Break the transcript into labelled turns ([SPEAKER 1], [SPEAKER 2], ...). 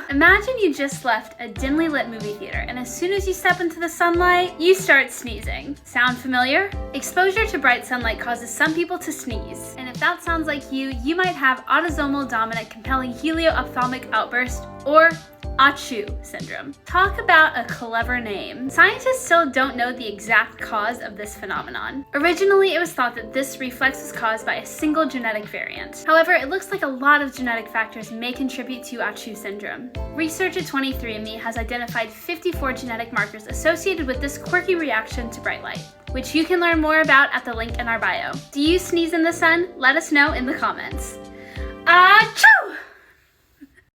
[SPEAKER 1] Imagine you just left a dimly lit movie theater, and as soon as you step into the sunlight, you start sneezing. Sound familiar? Exposure to bright sunlight causes some people to sneeze. And if that sounds like you might have autosomal dominant compelling helio-ophthalmic outburst, or ACHOO syndrome. Talk about a clever name. Scientists still don't know the exact cause of this phenomenon. Originally, it was thought that this reflex was caused by a single genetic variant. However, it looks like a lot of genetic factors may contribute to ACHOO syndrome. Research at 23andMe has identified 54 genetic markers associated with this quirky reaction to bright light, which you can learn more about at the link in our bio. Do you sneeze in the sun? Let us know in the comments. ACHOO!